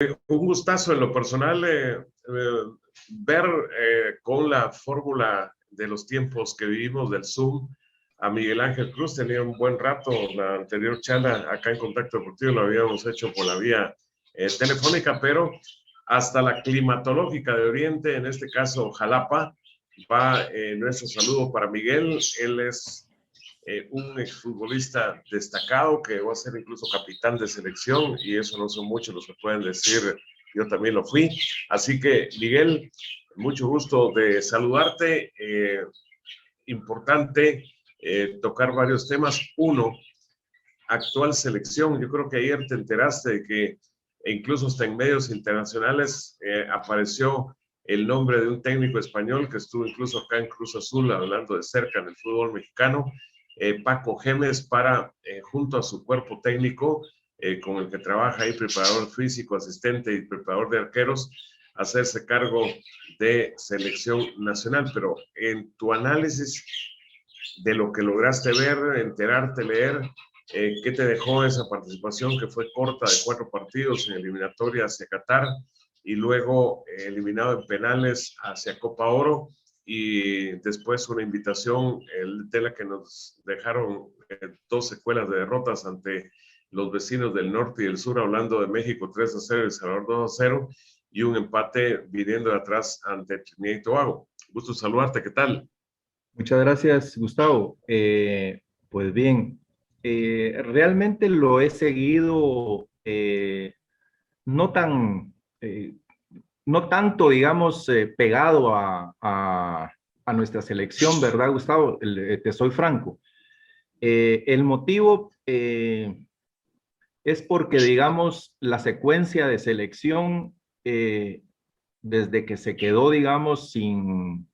Un gustazo en lo personal ver con la fórmula de los tiempos que vivimos del Zoom a Miguel Ángel Cruz. Tenía un buen rato la anterior charla acá en Contacto Deportivo, lo habíamos hecho por la vía telefónica, pero hasta la climatológica de Oriente, en este caso Jalapa, va nuestro saludo para Miguel. Él es un exfutbolista destacado que va a ser incluso capitán de selección, y eso no son muchos los que pueden decir, yo también lo fui. Así que, Miguel, mucho gusto de saludarte. Importante tocar varios temas. Uno, actual selección. Yo creo que ayer te enteraste de que incluso hasta en medios internacionales apareció el nombre de un técnico español que estuvo incluso acá en Cruz Azul hablando de cerca en el fútbol mexicano, Paco Gémez, para junto a su cuerpo técnico con el que trabaja ahí, preparador físico, asistente y preparador de arqueros, hacerse cargo de selección nacional. Pero en tu análisis de lo que lograste ver, enterarte, leer, ¿qué te dejó esa participación que fue corta de 4 partidos en eliminatoria hacia Qatar y luego eliminado en penales hacia Copa Oro, y después una invitación de la que nos dejaron 2 secuelas de derrotas ante los vecinos del norte y el sur, hablando de México 3-0 y El Salvador 2-0, y un empate viniendo de atrás ante Trinidad y Tobago? Gusto saludarte, ¿qué tal? Muchas gracias, Gustavo. Pues bien, realmente lo he seguido no tan, no tanto, digamos, pegado a nuestra selección, ¿verdad, Gustavo? Te soy franco. El motivo es porque, digamos, la secuencia de selección, eh, desde que se quedó, digamos, sin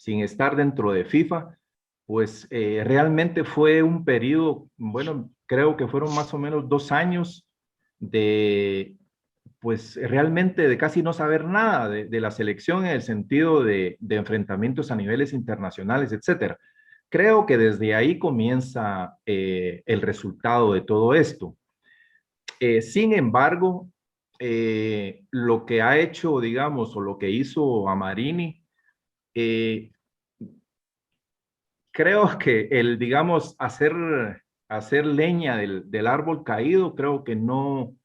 estar dentro de FIFA, pues realmente fue un periodo, bueno, creo que fueron más o menos 2 años de, pues realmente de casi no saber nada de la selección en el sentido de enfrentamientos a niveles internacionales, etcétera. Creo que desde ahí comienza el resultado de todo esto. Sin embargo, lo que ha hecho, digamos, o lo que hizo Amarini, eh, creo que el, digamos, hacer leña del árbol caído, creo que no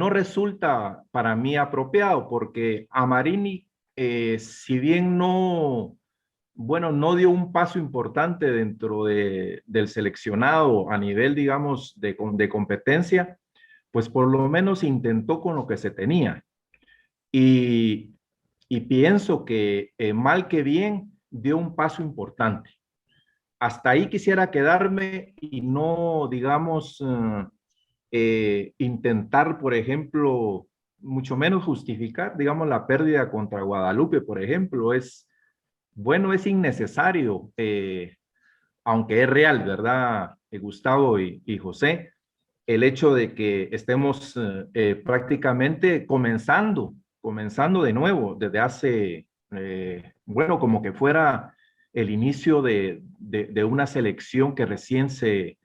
resulta para mí apropiado, porque Amarini, si bien no, bueno, no dio un paso importante dentro del seleccionado a nivel, digamos, de competencia, pues por lo menos intentó con lo que se tenía. Y, y pienso que mal que bien dio un paso importante. Hasta ahí quisiera quedarme y no, digamos, intentar, por ejemplo, mucho menos justificar, digamos, la pérdida contra Guadalupe, por ejemplo, bueno, es innecesario, aunque es real, ¿verdad, Gustavo y José? El hecho de que estemos prácticamente comenzando de nuevo desde hace, bueno, como que fuera el inicio de una selección que recién se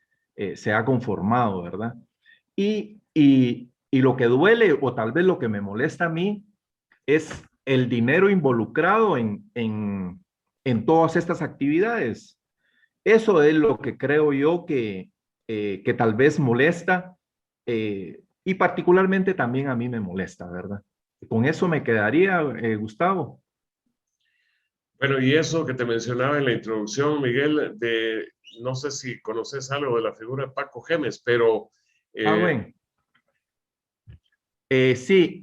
ha conformado, ¿verdad? Y lo que duele, o tal vez lo que me molesta a mí, es el dinero involucrado en todas estas actividades. Eso es lo que creo yo que tal vez molesta, y particularmente también a mí me molesta, ¿verdad? Con eso me quedaría, Gustavo. Bueno, y eso que te mencionaba en la introducción, Miguel, no sé si conoces algo de la figura de Paco Gémez, pero Ah, eh, bueno. Sí,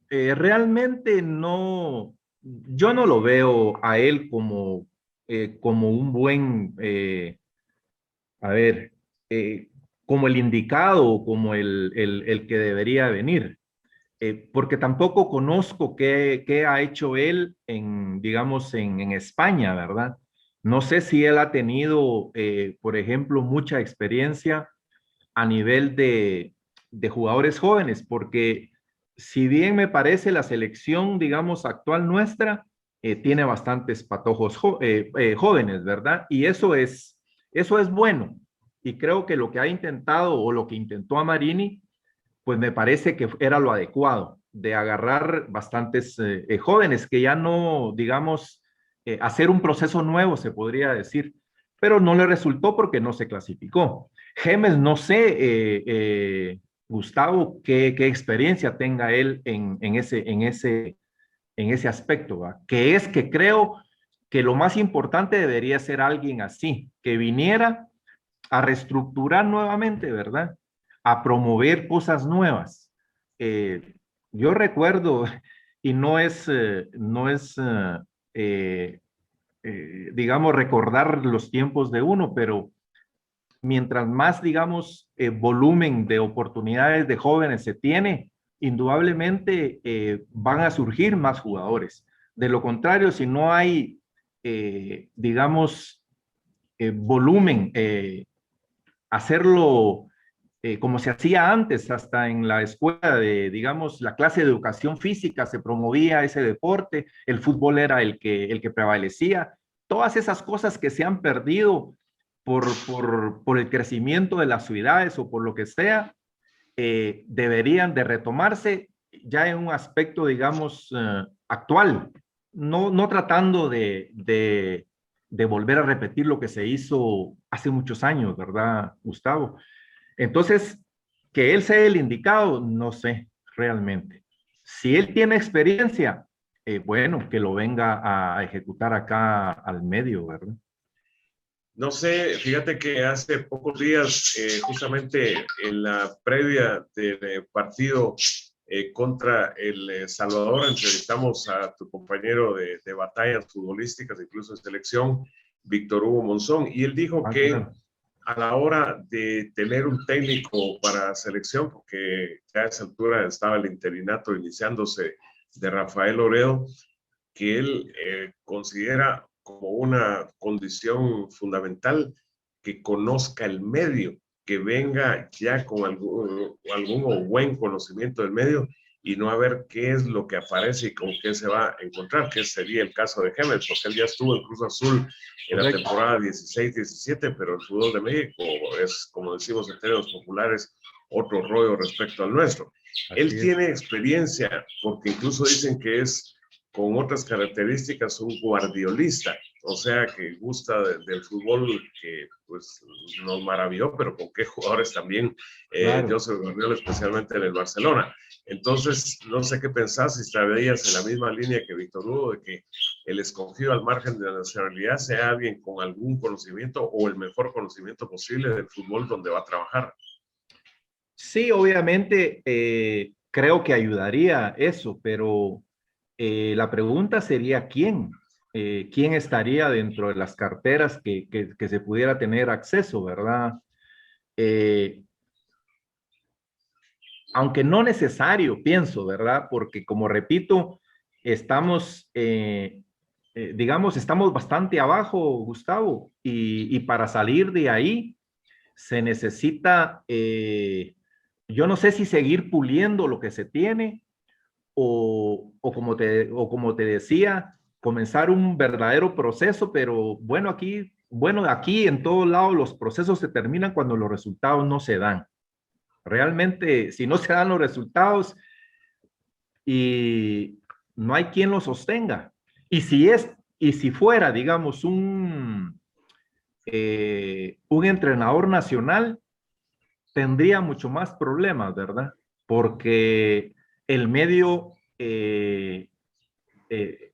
realmente no, yo no lo veo a él como un buen, a ver, eh, como el indicado o como el que debería venir. Porque tampoco conozco qué ha hecho él digamos, en España, ¿verdad? No sé si él ha tenido, por ejemplo, mucha experiencia a nivel de jugadores jóvenes, porque si bien me parece la selección, digamos, actual nuestra, tiene bastantes patojos jóvenes, ¿verdad? Y eso es bueno. Y creo que lo que ha intentado o lo que intentó Amarini pues me parece que era lo adecuado, de agarrar bastantes jóvenes que ya no, digamos, hacer un proceso nuevo, se podría decir, pero no le resultó porque no se clasificó. Gemes, no sé, Gustavo, qué experiencia tenga él en ese aspecto, ¿va? Que es que creo que lo más importante debería ser alguien así, que viniera a reestructurar nuevamente, ¿verdad? A promover cosas nuevas. Yo recuerdo, y no es digamos, recordar los tiempos de uno, pero mientras más, digamos, volumen de oportunidades de jóvenes se tiene, indudablemente van a surgir más jugadores. De lo contrario, si no hay, digamos, volumen, hacerlo como se hacía antes, hasta en la escuela de, digamos, la clase de educación física se promovía ese deporte, el fútbol era el que prevalecía. Todas esas cosas que se han perdido por el crecimiento de las ciudades o por lo que sea, deberían de retomarse ya en un aspecto, digamos, actual, no tratando de volver a repetir lo que se hizo hace muchos años, ¿verdad, Gustavo? Entonces, que él sea el indicado, no sé realmente. Si él tiene experiencia, bueno, que lo venga a ejecutar acá al medio, ¿verdad? No sé, fíjate que hace pocos días, justamente en la previa del partido contra el Salvador, entrevistamos a tu compañero de batallas futbolísticas, incluso en selección, Víctor Hugo Monzón, y él dijo que Claro. a la hora de tener un técnico para selección, porque ya a esa altura estaba el interinato iniciándose de Rafael Oredo, que él considera como una condición fundamental que conozca el medio, que venga ya con algún buen conocimiento del medio y no a ver qué es lo que aparece y con qué se va a encontrar, que sería el caso de Gémez, porque él ya estuvo en Cruz Azul en la temporada 16-17, pero el fútbol de México es, como decimos en términos populares, otro rollo respecto al nuestro. Él tiene experiencia, porque incluso dicen que es con otras características un guardiolista, o sea que gusta del fútbol que pues nos maravilló, pero con qué jugadores también Claro. Josep Guardiola, especialmente en el Barcelona. Entonces, no sé qué pensás, si estarías en la misma línea que Víctor Hugo, de que el escogido al margen de la nacionalidad sea alguien con algún conocimiento o el mejor conocimiento posible del fútbol donde va a trabajar. Sí, obviamente creo que ayudaría eso, pero la pregunta sería ¿quién? ¿Quién estaría dentro de las carteras que se pudiera tener acceso, ¿verdad? Eh, Aunque no necesario, pienso, ¿verdad? Porque como repito, estamos, digamos, estamos bastante abajo, Gustavo, y para salir de ahí se necesita, yo no sé si seguir puliendo lo que se tiene o como te decía, comenzar un verdadero proceso, pero bueno, aquí en todos lados los procesos se terminan cuando los resultados no se dan. Realmente, si no se dan los resultados y no hay quien los sostenga. Y si fuera, digamos, un entrenador nacional, tendría mucho más problemas, ¿verdad? Porque el medio le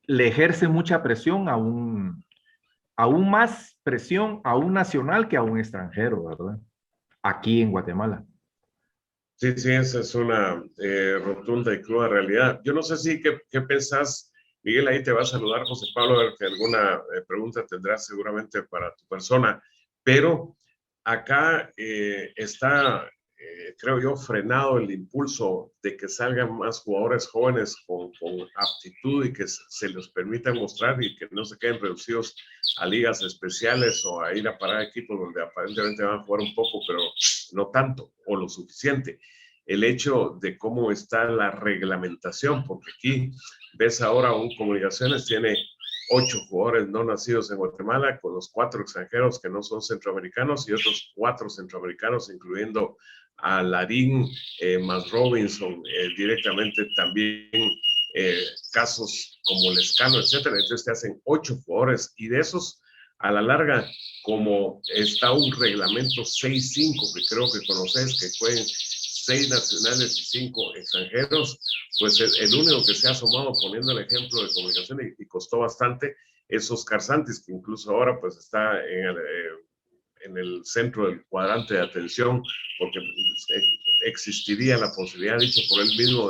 ejerce mucha presión aún más presión a un nacional que a un extranjero, ¿verdad? Aquí en Guatemala. Sí, sí, esa es una rotunda y cruda realidad. Yo no sé si qué pensás, Miguel, ahí te va a saludar José Pablo, a ver que alguna pregunta tendrás seguramente para tu persona, pero acá está, creo yo, frenado el impulso de que salgan más jugadores jóvenes con aptitud y que se les permita mostrar y que no se queden reducidos a ligas especiales o a ir a parar equipos donde aparentemente van a jugar un poco, pero no tanto o lo suficiente. El hecho de cómo está la reglamentación, porque aquí ves ahora un Comunicaciones tiene 8 jugadores no nacidos en Guatemala, con los 4 extranjeros que no son centroamericanos y otros 4 centroamericanos, incluyendo a Larín, más Robinson, directamente también casos como Lescano, etcétera. Entonces te hacen 8 jugadores y de esos, a la larga, como está un reglamento 6-5 que creo que conoces, que jueguen 6 nacionales y 5 extranjeros, pues el único que se ha asomado poniendo el ejemplo de Comunicación y costó bastante es Oscar Santis, que incluso ahora pues está en el centro del cuadrante de atención, porque existiría la posibilidad, dicho por él mismo,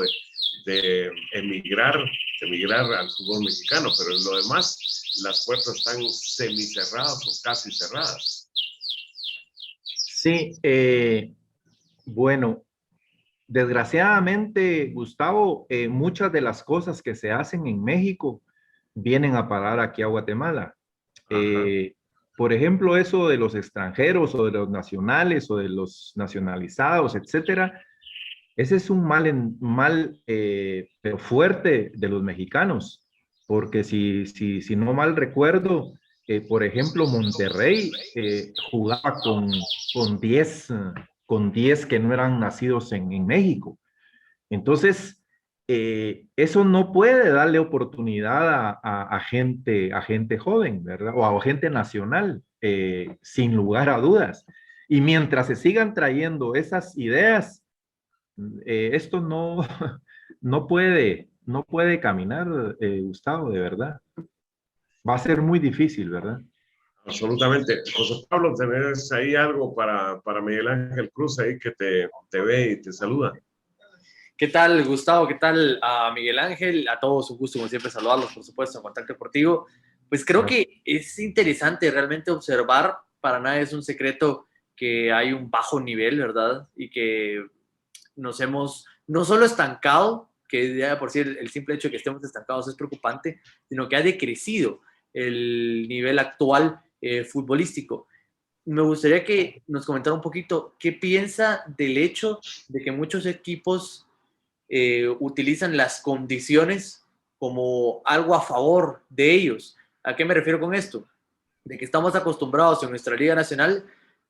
de emigrar al fútbol mexicano, pero en lo demás las puertas están semicerradas o casi cerradas. Sí, bueno, desgraciadamente, Gustavo, muchas de las cosas que se hacen en México vienen a parar aquí a Guatemala. Por ejemplo, eso de los extranjeros o de los nacionales o de los nacionalizados, etcétera, ese es un mal pero fuerte de los mexicanos, porque si no mal recuerdo, por ejemplo, Monterrey jugaba con 10 que no eran nacidos en México. Entonces, eso no puede darle oportunidad a gente joven, ¿verdad? O a gente nacional, sin lugar a dudas. Y mientras se sigan trayendo esas ideas, esto no, no puede caminar, Gustavo, de verdad. Va a ser muy difícil, ¿verdad? Absolutamente. José Pablo, ¿tenés ahí algo para Miguel Ángel Cruz ahí que te ve y te saluda? ¿Qué tal, Gustavo? ¿Qué tal a Miguel Ángel? A todos un gusto, como siempre, saludarlos, por supuesto, en Contacto Deportivo. Pues creo que es interesante realmente observar, para nada es un secreto que hay un bajo nivel, ¿verdad? Y que nos hemos no solo estancado, que ya por sí el simple hecho de que estemos estancados es preocupante, sino que ha decrecido el nivel actual futbolístico. Me gustaría que nos comentara un poquito qué piensa del hecho de que muchos equipos utilizan las condiciones como algo a favor de ellos. ¿A qué me refiero con esto? De que estamos acostumbrados en nuestra Liga Nacional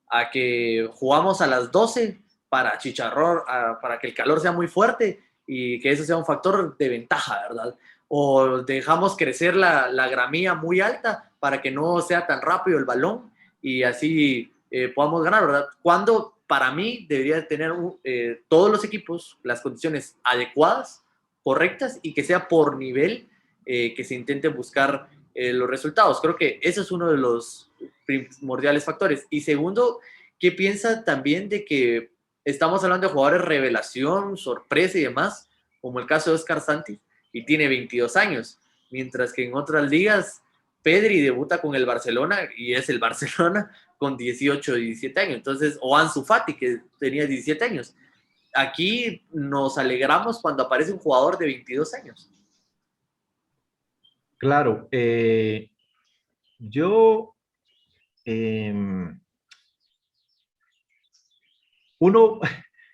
a que jugamos a las 12 para chicharrón, para que el calor sea muy fuerte y que eso sea un factor de ventaja, ¿verdad? O dejamos crecer la gramilla muy alta para que no sea tan rápido el balón y así podamos ganar, ¿verdad? Cuando para mí debería tener todos los equipos las condiciones adecuadas, correctas y que sea por nivel que se intente buscar los resultados. Creo que ese es uno de los primordiales factores. Y segundo, ¿qué piensa también de que estamos hablando de jugadores revelación, sorpresa y demás, como el caso de Oscar Santis, y tiene 22 años, mientras que en otras ligas Pedri debuta con el Barcelona y es el Barcelona con 18 o 17 años. Entonces, o Ansu Fati, que tenía 17 años. Aquí nos alegramos cuando aparece un jugador de 22 años. Claro, yo, es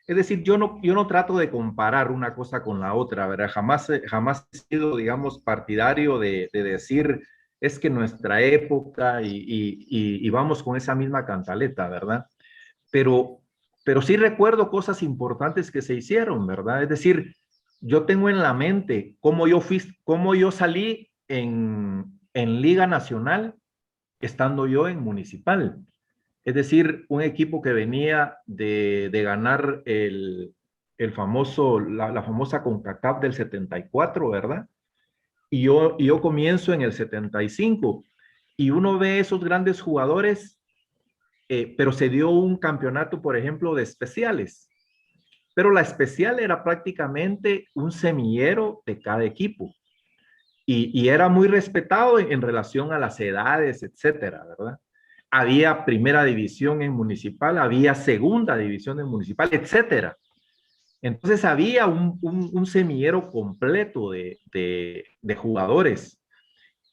decir, yo no trato de comparar una cosa con la otra, ¿verdad? Jamás he sido, digamos, partidario de decir, es que nuestra época y vamos con esa misma cantaleta, ¿verdad? Pero sí recuerdo cosas importantes que se hicieron, ¿verdad? Es decir, yo tengo en la mente cómo yo salí en Liga Nacional estando yo en Municipal. Es decir, un equipo que venía de ganar la famosa CONCACAF del 74, ¿verdad? Y yo comienzo en el 75 y uno ve esos grandes jugadores, pero se dio un campeonato, por ejemplo, de especiales. Pero la especial era prácticamente un semillero de cada equipo. Y era muy respetado en relación a las edades, etcétera, ¿verdad? Había primera división en Municipal, había segunda división en Municipal, etcétera. Entonces había un semillero completo de jugadores.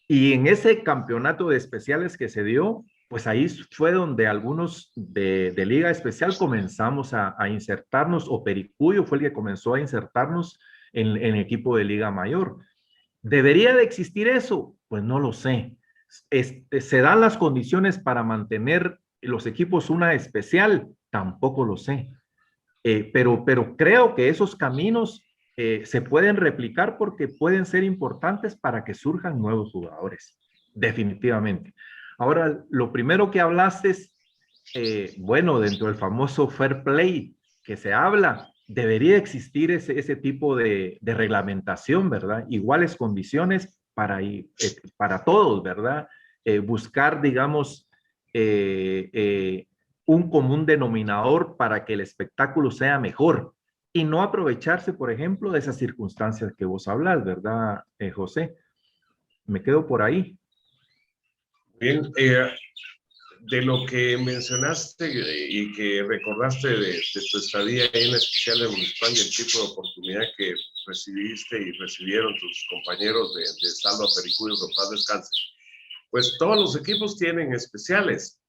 Y en ese campeonato de especiales que se dio, pues ahí fue donde algunos de Liga Especial comenzamos a insertarnos, o Pericuyo fue el que comenzó a insertarnos en equipo de Liga Mayor. ¿Debería de existir eso? Pues no lo sé. ¿Se dan las condiciones para mantener los equipos una especial? Tampoco lo sé. Pero creo que esos caminos se pueden replicar porque pueden ser importantes para que surjan nuevos jugadores, definitivamente. Ahora, lo primero que hablaste es, bueno, dentro del famoso fair play que se habla, debería existir ese tipo de reglamentación, ¿verdad? Iguales condiciones para todos, ¿verdad? Buscar, digamos, un común denominador para que el espectáculo sea mejor y no aprovecharse, por ejemplo, de esas circunstancias que vos hablas, ¿verdad, José? Me quedo por ahí. Bien, de lo que mencionaste y que recordaste de tu estadía ahí en la especial de Municipal y el tipo de oportunidad que recibiste y recibieron tus compañeros de Salva Pericuyo, que paz descanse. Pues todos los equipos tienen especiales,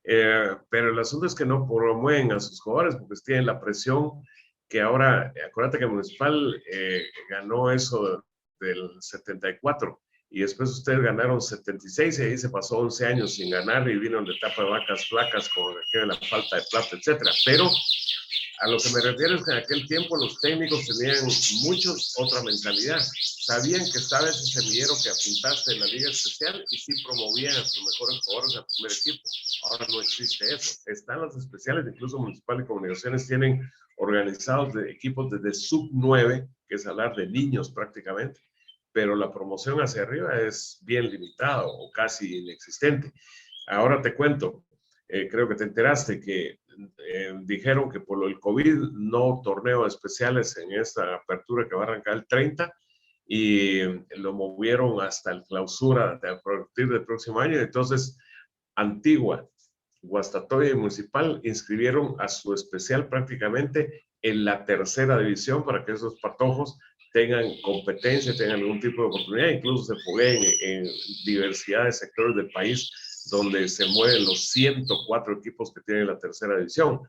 pero el asunto es que no promueven a sus jugadores porque tienen la presión que ahora, acuérdate que Municipal ganó eso del 74 y después ustedes ganaron 76 y ahí se pasó 11 años sin ganar y vino de etapa de vacas flacas con la falta de plata, etcétera. Pero a lo que me refiero es que en aquel tiempo los técnicos tenían muchos otra mentalidad. Sabían que estaba ese semillero que apuntaste en la Liga Especial y sí promovían a sus mejores jugadores al primer equipo. Ahora no existe eso. Están las especiales, incluso Municipal y Comunicaciones tienen organizados de equipos desde sub-9, que es hablar de niños prácticamente, pero la promoción hacia arriba es bien limitada o casi inexistente. Ahora te cuento, creo que te enteraste que dijeron que por el COVID no torneos especiales en esta apertura que va a arrancar el 30 y lo movieron hasta el clausura a partir del próximo año. Entonces, Antigua, Guastatoya y Municipal inscribieron a su especial prácticamente en la tercera división para que esos patojos tengan competencia, tengan algún tipo de oportunidad, incluso se fogueen en diversidad de sectores del país donde se mueven los 104 equipos que tienen la tercera división.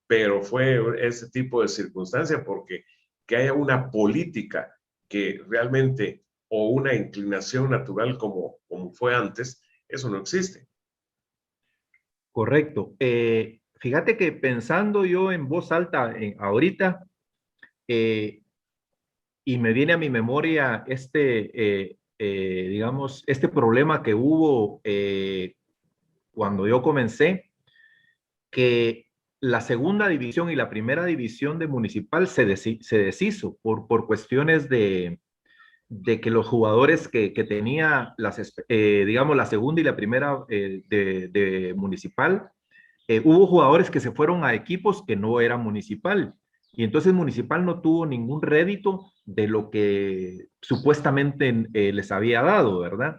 Pero fue ese tipo de circunstancia porque que haya una política que realmente o una inclinación natural como fue antes, eso no existe. Correcto. Fíjate que pensando yo en voz alta ahorita, y me viene a mi memoria digamos, este problema que hubo cuando yo comencé, que la segunda división y la primera división de Municipal se deshizo por cuestiones de que los jugadores que tenía, digamos, la segunda y la primera de Municipal, hubo jugadores que se fueron a equipos que no eran Municipal. Y entonces Municipal no tuvo ningún rédito de lo que supuestamente les había dado, ¿verdad?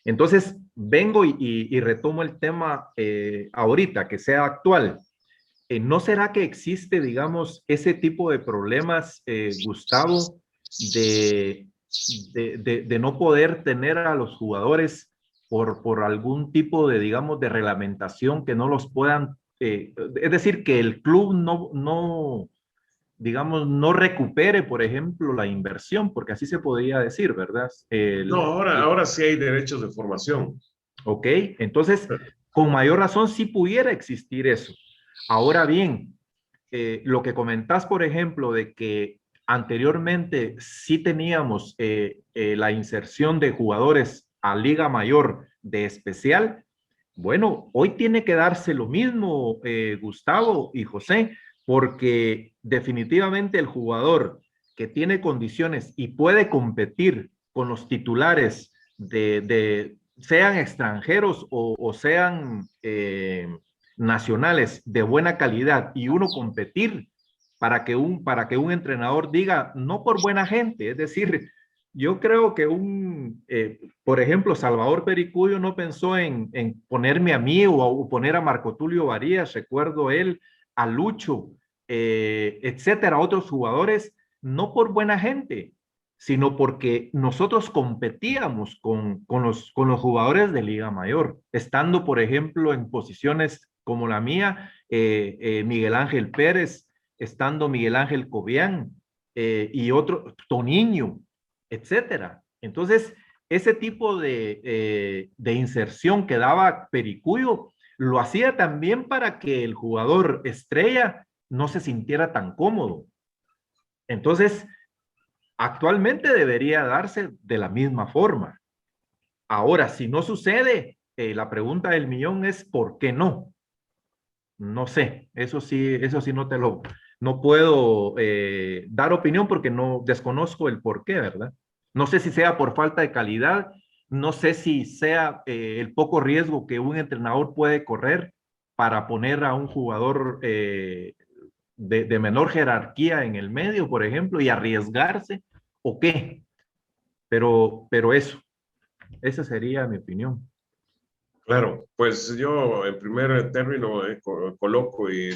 Entonces vengo y retomo el tema ahorita, que sea actual. ¿No será que existe, digamos, ese tipo de problemas, Gustavo, de, de no poder tener a los jugadores por algún tipo de, digamos, de reglamentación que no los puedan, es decir, que el club digamos, no recupere, por ejemplo, la inversión, porque así se podría decir, ¿verdad? No, ahora sí hay derechos de formación. Ok, entonces, con mayor razón sí pudiera existir eso. Ahora bien, lo que comentás, por ejemplo, de que anteriormente sí teníamos la inserción de jugadores a Liga Mayor de especial, bueno, hoy tiene que darse lo mismo, Gustavo y José, porque definitivamente el jugador que tiene condiciones y puede competir con los titulares sean extranjeros o sean nacionales de buena calidad y uno competir para que un entrenador diga, no por buena gente, es decir, yo creo que por ejemplo, Salvador Pericuyo no pensó en ponerme a mí o poner a Marco Tulio Varías, recuerdo él, a Lucho, etcétera, otros jugadores, no por buena gente, sino porque nosotros competíamos con los jugadores de Liga Mayor, estando, por ejemplo, en posiciones como la mía, Miguel Ángel Pérez, estando Miguel Ángel Cobian y otro, Toniño, etcétera. Entonces, ese tipo de inserción que daba Pericuyo lo hacía también para que el jugador estrella no se sintiera tan cómodo. Entonces, actualmente debería darse de la misma forma. Ahora, si no sucede, la pregunta del millón es ¿por qué no? No sé, eso sí no puedo dar opinión porque no desconozco el por qué, ¿verdad? No sé si sea por falta de calidad, no sé si sea el poco riesgo que un entrenador puede correr para poner a un jugador de menor jerarquía en el medio, por ejemplo, y arriesgarse, o qué. Pero esa sería mi opinión. Claro, pues yo en primer término coloco y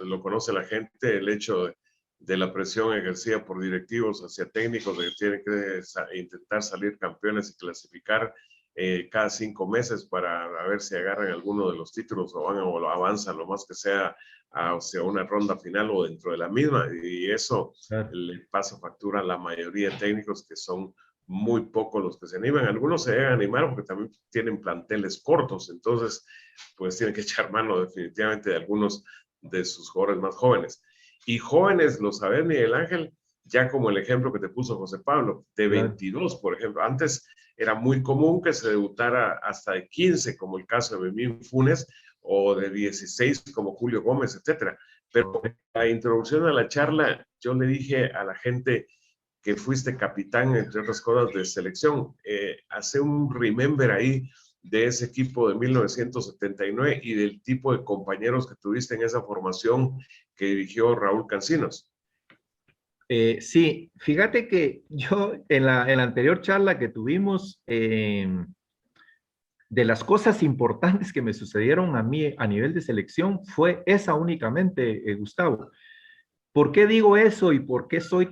lo conoce la gente el hecho de la presión ejercida por directivos hacia técnicos de que tienen que intentar salir campeones y clasificar cada 5 meses para a ver si agarran alguno de los títulos o van o lo avanzan lo más que sea hacia una ronda final o dentro de la misma. Y eso Claro. le pasa factura a la mayoría de técnicos que son muy pocos los que se animan. Algunos se llegan a animar porque también tienen planteles cortos, entonces pues tienen que echar mano definitivamente de algunos de sus jugadores más jóvenes. Y jóvenes, lo sabes, Miguel Ángel, ya como el ejemplo que te puso José Pablo, de Claro. 22, por ejemplo. Antes era muy común que se debutara hasta de 15, como el caso de Memín Funes, o de 16, como Julio Gómez, etcétera. Pero la introducción a la charla, yo le dije a la gente que fuiste capitán, entre otras cosas, de selección. Hace un remember ahí de ese equipo de 1979 y del tipo de compañeros que tuviste en esa formación que dirigió Raúl Cancinos. Sí, fíjate que yo en la anterior charla que tuvimos, de las cosas importantes que me sucedieron a mí a nivel de selección fue esa únicamente, Gustavo. ¿Por qué digo eso y por qué soy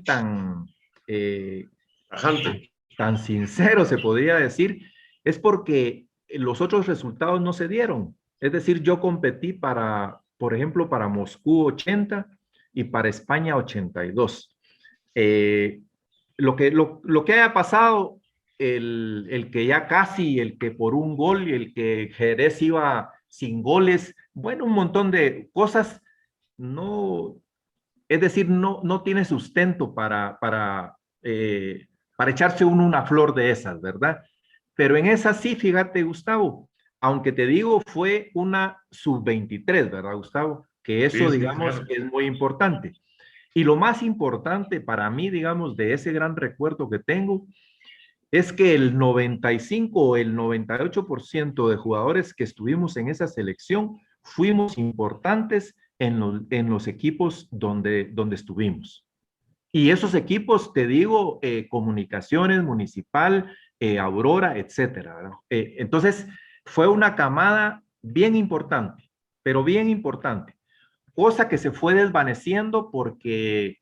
eh, Ajante. tan sincero, se podría decir? Es porque los otros resultados no se dieron. Es decir, yo competí por ejemplo, para Moscú 80 y para España 82. Eh, lo que haya pasado, el que ya casi, el que por un gol y el que Jerez iba sin goles, bueno, un montón de cosas, no, es decir, no tiene sustento para echarse uno una flor de esas, ¿verdad? Pero en esa sí, fíjate, Gustavo, aunque te digo, fue una sub-23, ¿verdad, Gustavo? Que Sí, eso, sí, digamos, claro. es muy importante. Y lo más importante para mí, digamos, de ese gran recuerdo que tengo, es que el 95 o el 98% de jugadores que estuvimos en esa selección fuimos importantes en los equipos donde estuvimos. Y esos equipos, te digo, Comunicaciones, Municipal, Aurora, etcétera, ¿verdad? Entonces, fue una camada bien importante, pero bien importante, cosa que se fue desvaneciendo porque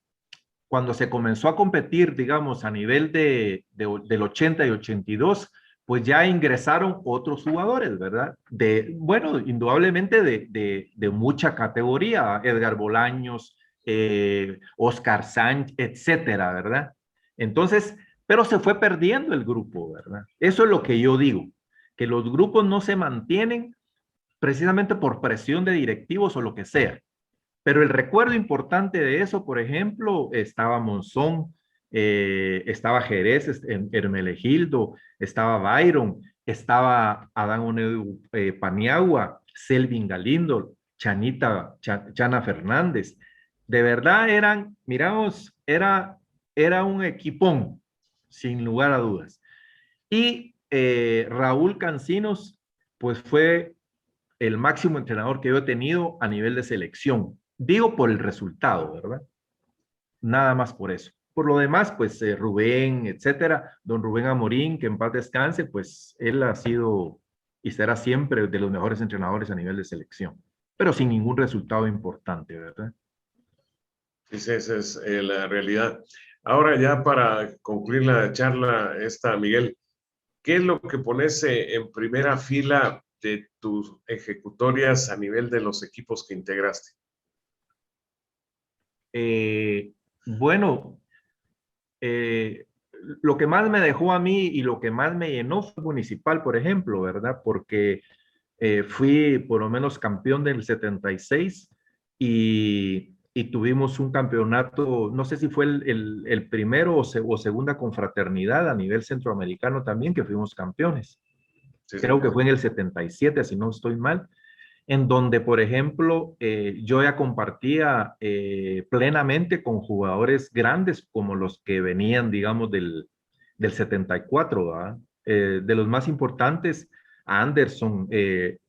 cuando se comenzó a competir, digamos, a nivel del 80 y 82, pues ya ingresaron otros jugadores, ¿verdad? Bueno, indudablemente de mucha categoría, Edgar Bolaños, Oscar Sánchez, etcétera, ¿verdad? Entonces, pero se fue perdiendo el grupo, ¿verdad? Eso es lo que yo digo, que los grupos no se mantienen precisamente por presión de directivos o lo que sea. Pero el recuerdo importante de eso, por ejemplo, estaba Monzón, estaba Jerez, Hermenegildo, estaba Byron, estaba Adán Onedu Paniagua, Selvin Galindo, Chana Fernández. De verdad miramos, era un equipón, sin lugar a dudas. Y Raúl Cancinos, pues fue el máximo entrenador que yo he tenido a nivel de selección. Digo por el resultado, ¿verdad? Nada más por eso. Por lo demás, pues Rubén, etcétera, don Rubén Amorín, que en paz descanse, pues él ha sido y será siempre de los mejores entrenadores a nivel de selección, pero sin ningún resultado importante, ¿verdad? Sí, esa es la realidad. Ahora ya para concluir la charla, Miguel, ¿qué es lo que pones en primera fila de tus ejecutorias a nivel de los equipos que integraste? Bueno, eh, lo que más me dejó a mí y lo que más me llenó fue Municipal, por ejemplo, ¿verdad? Porque fui por lo menos campeón del 76 y tuvimos un campeonato, no sé si fue el primero o segunda confraternidad a nivel centroamericano también, que fuimos campeones. Sí, Creo sí. que fue en el 77, si no estoy mal, en donde, por ejemplo, yo ya compartía plenamente con jugadores grandes como los que venían, digamos, del 74, ¿verdad? De los más importantes, Anderson,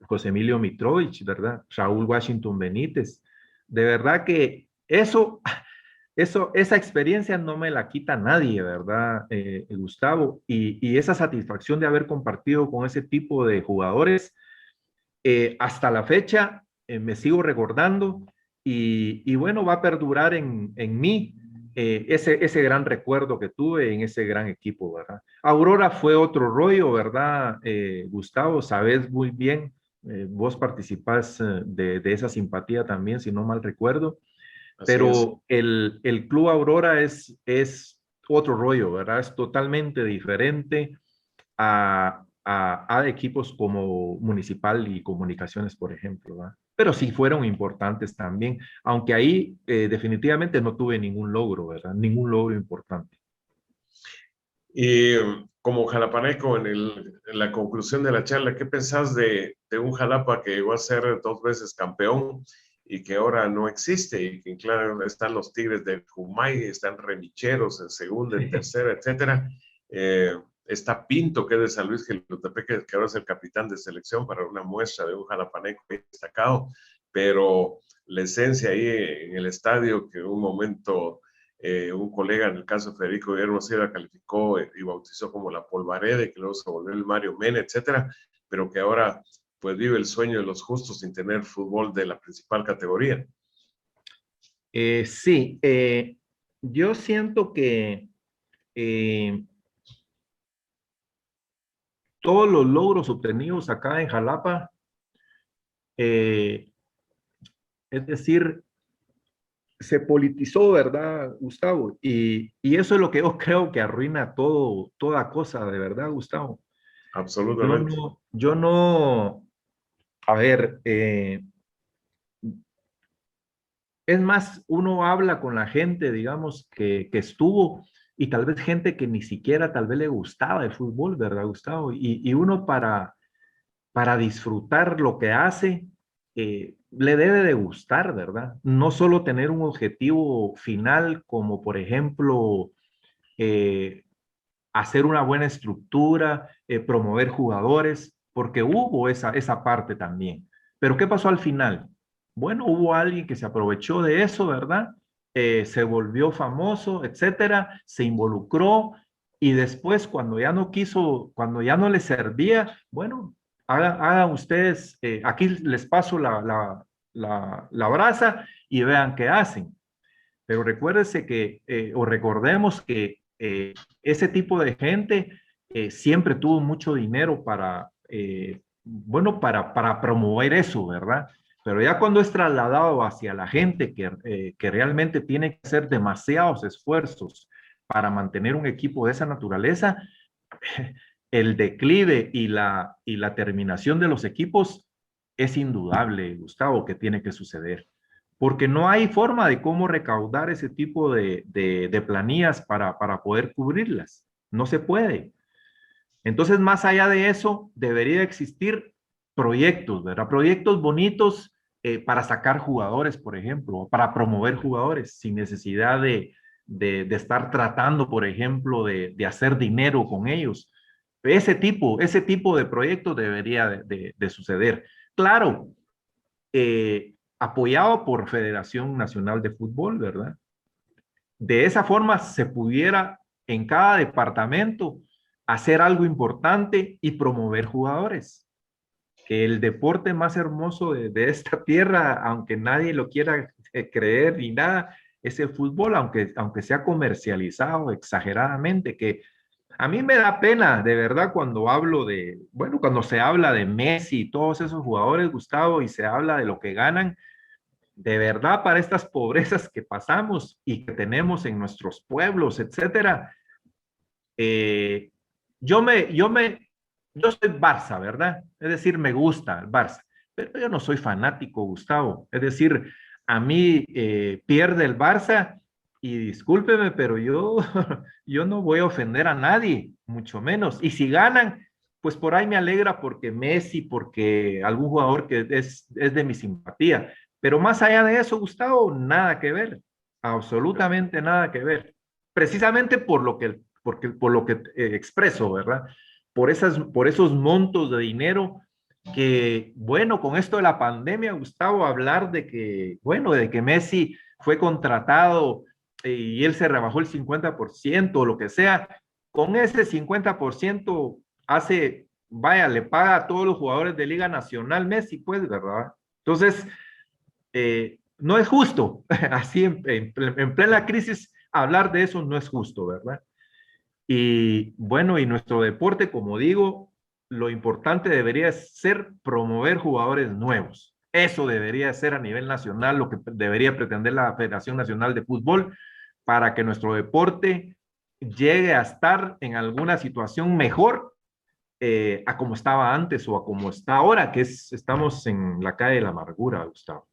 José Emilio Mitrovic, ¿verdad? Raúl Washington Benítez. De verdad que esa experiencia no me la quita nadie, ¿verdad, Gustavo? Y esa satisfacción de haber compartido con ese tipo de jugadores, hasta la fecha me sigo recordando y bueno, va a perdurar en mí ese gran recuerdo que tuve en ese gran equipo, ¿verdad? Aurora fue otro rollo, ¿verdad, Gustavo? Sabes muy bien, vos participás de esa simpatía también, si no mal recuerdo, Así es. pero el Club Aurora es otro rollo, ¿verdad? Es totalmente diferente a equipos como Municipal y Comunicaciones, por ejemplo, ¿verdad? Pero sí fueron importantes también, aunque ahí definitivamente no tuve ningún logro, ¿verdad? Ningún logro importante. Y como jalapaneco, en la conclusión de la charla, ¿qué pensás de un Jalapa que llegó a ser 2 veces campeón y que ahora no existe? Y que claro, están los Tigres de Jumay, están Remicheros en segunda, en tercera, etcétera. Está Pinto, que es de San Luis Jilotepeque, que ahora es el capitán de selección, para una muestra de un jalapaneco destacado, pero la esencia ahí en el estadio, que en un momento un colega, en el caso de Federico Guillermo Sierra, calificó y bautizó como la Polvarede, que luego se volvió el Mario Mena, etcétera, pero que ahora pues vive el sueño de los justos sin tener fútbol de la principal categoría. Sí, yo siento que todos los logros obtenidos acá en Jalapa, es decir, se politizó, ¿verdad, Gustavo? Y eso es lo que yo creo que arruina toda cosa, de verdad, Gustavo. Absolutamente. Yo no, a ver, es más, uno habla con la gente, digamos, que estuvo y tal vez gente que ni siquiera tal vez le gustaba el fútbol, ¿verdad, Gustavo? Y uno para disfrutar lo que hace, le debe de gustar, ¿verdad? No solo tener un objetivo final como, por ejemplo, eh, hacer una buena estructura, promover jugadores, porque hubo esa parte también. Pero ¿qué pasó al final? Bueno, hubo alguien que se aprovechó de eso, ¿verdad? Se volvió famoso, etcétera, se involucró y después cuando ya no quiso, cuando ya no le servía, bueno, hagan ustedes, aquí les paso la brasa y vean qué hacen. Pero recuérdese que, o recordemos que ese tipo de gente siempre tuvo mucho dinero bueno, para promover eso, ¿verdad? Pero ya cuando es trasladado hacia la gente que realmente tiene que hacer demasiados esfuerzos para mantener un equipo de esa naturaleza, el declive y la terminación de los equipos es indudable, Gustavo, que tiene que suceder porque no hay forma de cómo recaudar ese tipo de planillas para poder cubrirlas. No se puede. Entonces, más allá de eso, debería existir proyectos, ¿verdad? Proyectos bonitos para sacar jugadores, por ejemplo, para promover jugadores sin necesidad de estar tratando, por ejemplo, de hacer dinero con ellos. Ese tipo de proyectos debería de suceder. Claro, apoyado por Federación Nacional de Fútbol, ¿verdad? De esa forma se pudiera en cada departamento hacer algo importante y promover jugadores. Que el deporte más hermoso de esta tierra, aunque nadie lo quiera creer ni nada, es el fútbol, aunque sea comercializado exageradamente, que a mí me da pena, de verdad, cuando se habla de Messi y todos esos jugadores, Gustavo, y se habla de lo que ganan, de verdad, para estas pobrezas que pasamos y que tenemos en nuestros pueblos, etcétera, Yo soy Barça, ¿verdad? Es decir, me gusta el Barça, pero yo no soy fanático, Gustavo. Es decir, a mí pierde el Barça y discúlpeme, pero yo no voy a ofender a nadie, mucho menos. Y si ganan, pues por ahí me alegra porque Messi, porque algún jugador que es de mi simpatía. Pero más allá de eso, Gustavo, nada que ver, absolutamente nada que ver. Precisamente por lo que expreso, ¿verdad? Por esos montos de dinero que, bueno, con esto de la pandemia, Gustavo, hablar de que, bueno, de que Messi fue contratado y él se rebajó el 50% o lo que sea, con ese 50% vaya, le paga a todos los jugadores de Liga Nacional Messi, pues, ¿verdad? Entonces, no es justo, así en plena crisis, hablar de eso no es justo, ¿verdad? Y bueno, y nuestro deporte, como digo, lo importante debería ser promover jugadores nuevos. Eso debería ser a nivel nacional lo que debería pretender la Federación Nacional de Fútbol para que nuestro deporte llegue a estar en alguna situación mejor a como estaba antes o a como está ahora, que estamos en la calle de la amargura, Gustavo,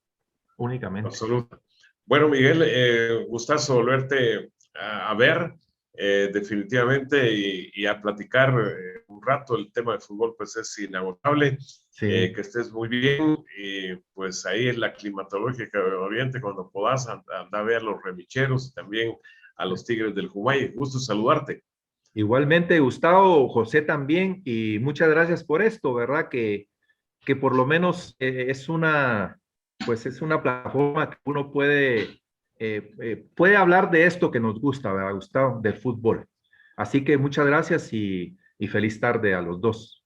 únicamente. Absoluto. Bueno, Miguel, gustazo volverte a ver definitivamente y a platicar un rato. El tema de fútbol pues es inagotable. Sí. Que estés muy bien y pues ahí en la climatológica de Oriente cuando puedas anda a ver a los remicheros y también a los Tigres del Jumay. Gusto saludarte. Igualmente, Gustavo, José también, y muchas gracias por esto, ¿verdad? Que por lo menos es una plataforma que uno puede hablar de esto que nos gusta, ¿verdad, Gustavo? Del fútbol. Así que muchas gracias y feliz tarde a los dos.